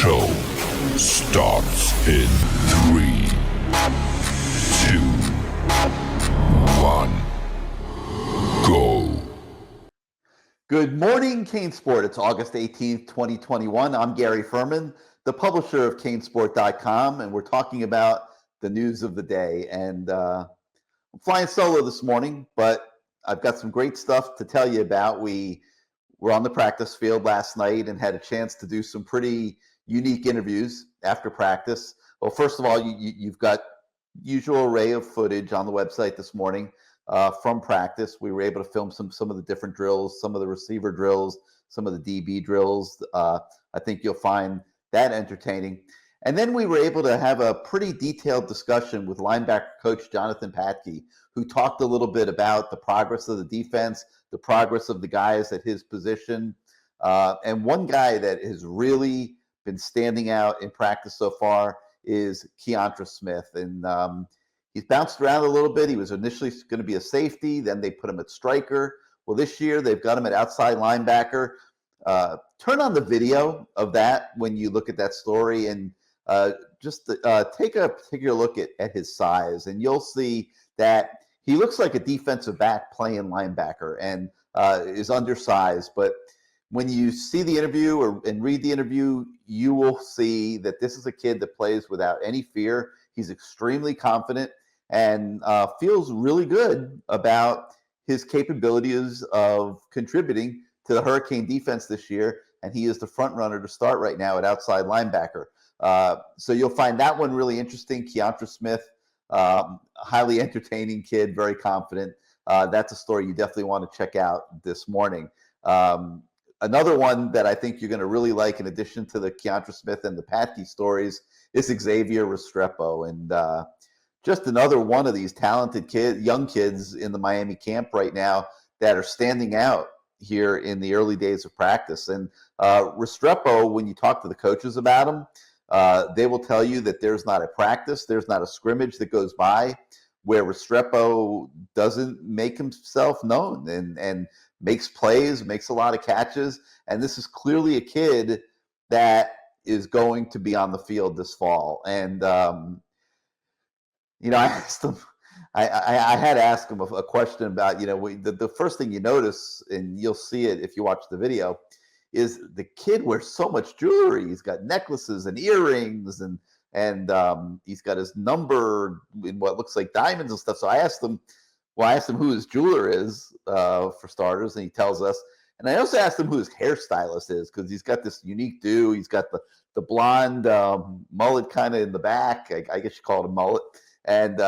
show starts in 3, 2, 1, go. Good morning, CaneSport. It's August 18th, 2021. I'm Gary Ferman, the publisher of CaneSport.com, and we're talking about the news of the day. And I'm flying solo this morning, but I've got some great stuff to tell you about. We were on the practice field last night and had a chance to do some pretty unique interviews after practice. Well, first of all, you've got usual array of footage on the website this morning from practice. We were able to film some of the different drills, some of the receiver drills, some of the DB drills. I think you'll find that entertaining. And then we were able to have a pretty detailed discussion with linebacker coach Jonathan Patke, who talked a little bit about the progress of the defense, the progress of the guys at his position. And one guy that has really been standing out in practice so far is Kiantra Smith. And he's bounced around a little bit. He was initially going to be a safety. Then they put him at striker. Well, this year they've got him at outside linebacker. Turn on the video of that when you look at that story and just take a particular look at his size. And you'll see that he looks like a defensive back playing linebacker and is undersized. But when you see the interview and read the interview, you will see that this is a kid that plays without any fear. He's extremely confident and feels really good about his capabilities of contributing to the Hurricane defense this year. And he is the front runner to start right now at outside linebacker. So you'll find that one really interesting. Kiantra Smith, highly entertaining kid, very confident. That's a story you definitely want to check out this morning. Another one that I think you're going to really like, in addition to the Kiantra Smith and the Patke stories, is Xavier Restrepo. And just another one of these talented young kids in the Miami camp right now that are standing out here in the early days of practice. And Restrepo, when you talk to the coaches about him, they will tell you that there's not a practice, there's not a scrimmage that goes by where Restrepo doesn't make himself known and makes plays, makes a lot of catches. And this is clearly a kid that is going to be on the field this fall. And, I asked him, I had to ask him a question about, the first thing you notice, and you'll see it if you watch the video, is the kid wears so much jewelry. He's got necklaces and earrings, and he's got his number in what looks like diamonds and stuff. So I asked him who his jeweler is, for starters, and he tells us. And I also asked him who his hairstylist is, because he's got this unique do. He's got the blonde mullet kind of in the back. I guess you call it a mullet. And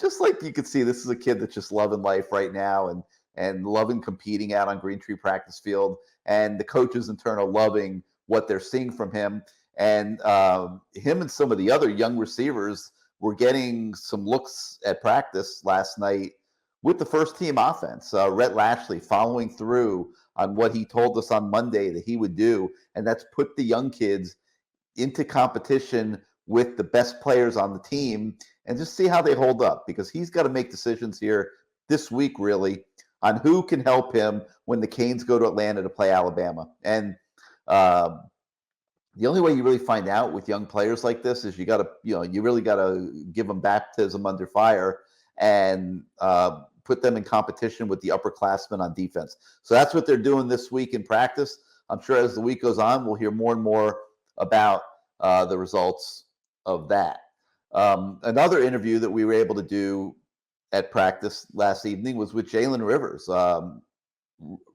just like you could see, this is a kid that's just loving life right now and loving competing out on Green Tree practice field. And the coaches in turn are loving what they're seeing from him. And him and some of the other young receivers were getting some looks at practice last night with the first team offense. Rhett Lashley following through on what he told us on Monday that he would do. And that's put the young kids into competition with the best players on the team and just see how they hold up, because he's got to make decisions here this week, really, on who can help him when the Canes go to Atlanta to play Alabama. And the only way you really find out with young players like this is you really got to give them baptism under fire and put them in competition with the upperclassmen on defense. So that's what they're doing this week in practice. I'm sure as the week goes on, we'll hear more and more about the results of that. Another interview that we were able to do at practice last evening was with Jalen Rivers.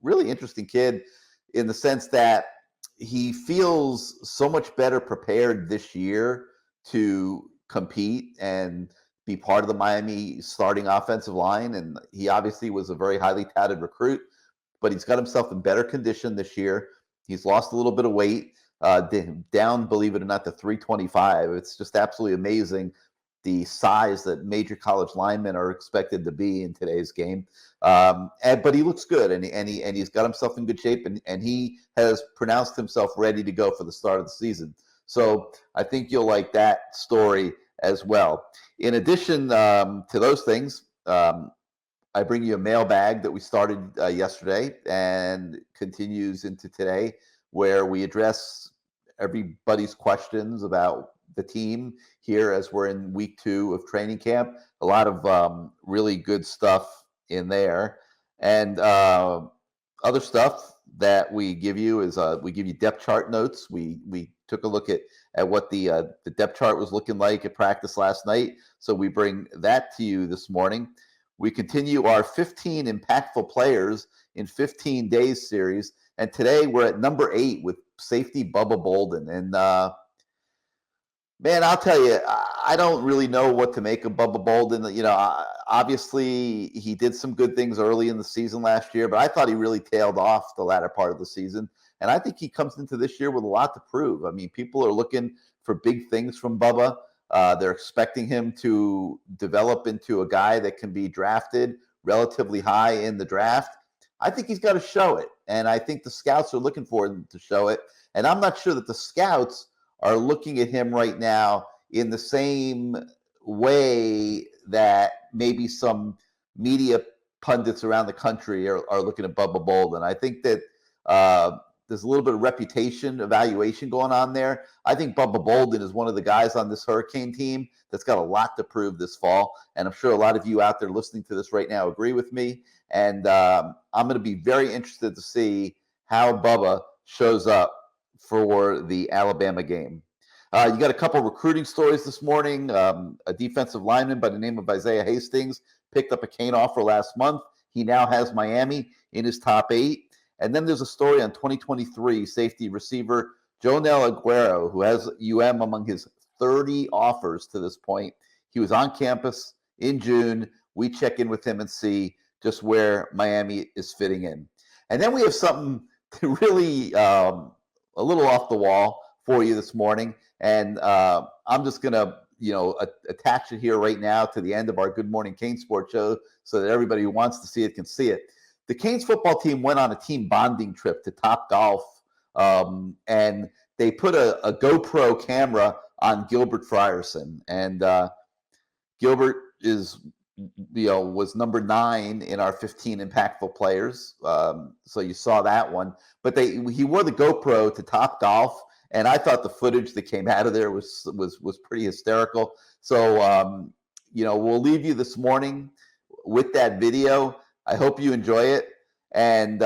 Really interesting kid in the sense that he feels so much better prepared this year to compete and be part of the Miami starting offensive line. And he obviously was a very highly touted recruit, but he's got himself in better condition this year. He's lost a little bit of weight, down, believe it or not, to 325. It's just absolutely amazing the size that major college linemen are expected to be in today's game. But he looks good, and he's got himself in good shape, and he has pronounced himself ready to go for the start of the season. So I think you'll like that story as well. In addition to those things, I bring you a mailbag that we started yesterday and continues into today, where we address everybody's questions about the team here as we're in week 2 of training camp. A lot of really good stuff in there. And other stuff that we give you is we give you depth chart notes. We took a look at what the depth chart was looking like at practice last night. So we bring that to you this morning. We continue our 15 impactful players in 15 days series. And today we're at number 8 with safety Bubba Bolden. And man, I'll tell you, I don't really know what to make of Bubba Bolden. You know, obviously he did some good things early in the season last year, but I thought he really tailed off the latter part of the season. And I think he comes into this year with a lot to prove. I mean, people are looking for big things from Bubba. They're expecting him to develop into a guy that can be drafted relatively high in the draft. I think he's got to show it. And I think the scouts are looking for him to show it. And I'm not sure that the scouts are looking at him right now in the same way that maybe some media pundits around the country are looking at Bubba Bolden. I think that there's a little bit of reputation evaluation going on there. I think Bubba Bolden is one of the guys on this Hurricane team that's got a lot to prove this fall. And I'm sure a lot of you out there listening to this right now agree with me. And I'm going to be very interested to see how Bubba shows up for the Alabama game. You got a couple recruiting stories this morning. A defensive lineman by the name of Isaiah Hastings picked up a Cane offer last month. He now has Miami in his top 8. And then there's a story on 2023 safety receiver Jonel Aguero, who has UM among his 30 offers to this point. He was on campus in June. We check in with him and see just where Miami is fitting in. And then we have something really a little off the wall for you this morning. And I'm just going to, attach it here right now to the end of our Good Morning CaneSport show so that everybody who wants to see it can see it. The Canes football team went on a team bonding trip to Topgolf, and they put a GoPro camera on Gilbert Frierson. And Gilbert was number 9 in our 15 impactful players. So you saw that one. But he wore the GoPro to Topgolf, and I thought the footage that came out of there was pretty hysterical. So we'll leave you this morning with that video. I hope you enjoy it, and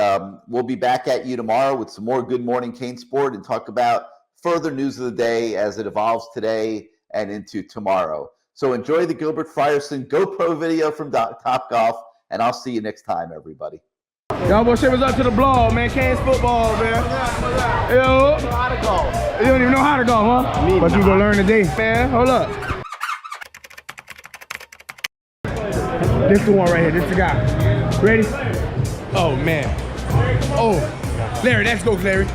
we'll be back at you tomorrow with some more Good Morning CaneSport and talk about further news of the day as it evolves today and into tomorrow. So enjoy the Gilbert Frierson GoPro video from Topgolf, and I'll see you next time, everybody. Y'all boys ship us up to the blog, man. Canes football, man. Yo. You don't even know how to go, huh? But you gonna learn today, man. Hold up. This the one right here. This the guy. Ready? Oh, man. Oh. Larry, let's go, Larry.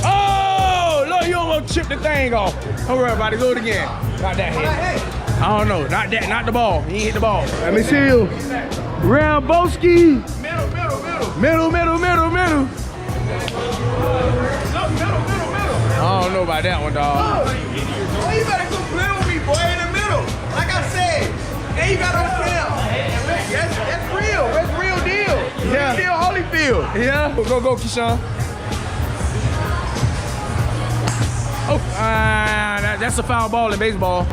Oh, look, you almost chipped the thing off. Don't worry about it. Do it again. Not that hit. I don't know. Not that. Not the ball. He ain't hit the ball. Let me see you. Ramboski. Middle. I don't know about that one, dog. Oh, you better go play with me, boy, in the middle. Like I said, and you got on film. That's real. That's real deal. Yeah. Real Holyfield. Yeah. Go, Keyshawn. Oh, that's a foul ball in baseball.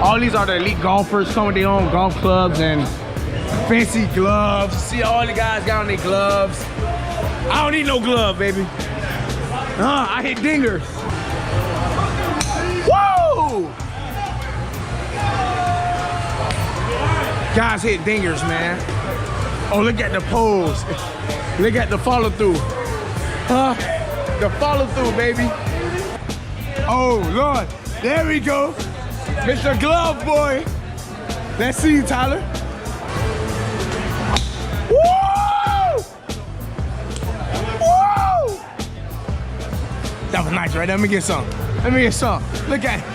All these are the elite golfers coming with their own golf clubs and fancy gloves. See, all the guys got on their gloves. I don't need no glove, baby. I hit dingers. Woo! Guys hit dingers, man. Oh, look at the pose. Look at the follow through. The follow through, baby. Oh, Lord. There we go. Mr. Glove Boy. Let's see you, Tyler. Woo! Woo! That was nice, right? Let me get some. Look at it.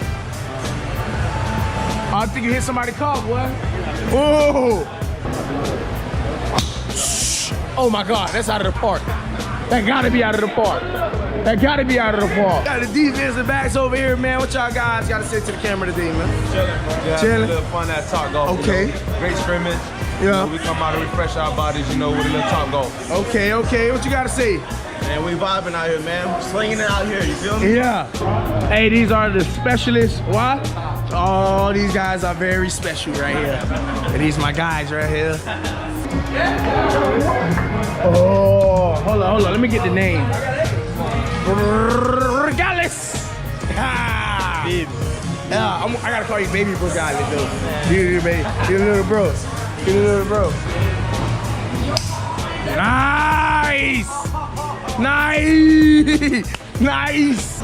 I think you hit somebody's car, boy. Whoa! Oh my God, that's out of the park. That gotta be out of the park. Got the defensive backs over here, man. What y'all guys gotta say to the camera today, man? Chilling, bro. Chilling. A little fun at Talk Golf. Okay. You know? Great scrimmage. Yeah. We come out to refresh our bodies, you know, with a little talk go. Okay, okay. What you got to say? Man, we vibing out here, man. Slinging it out here, you feel me? Yeah. Hey, these are the specialists. Why? Oh, these guys are very special right here. And these my guys right here. Oh, hold on. Let me get the name. Regales. Yeah, I gotta call you Baby Regales, though. You baby. You little bro. You little bro. Nice. Nice. Nice.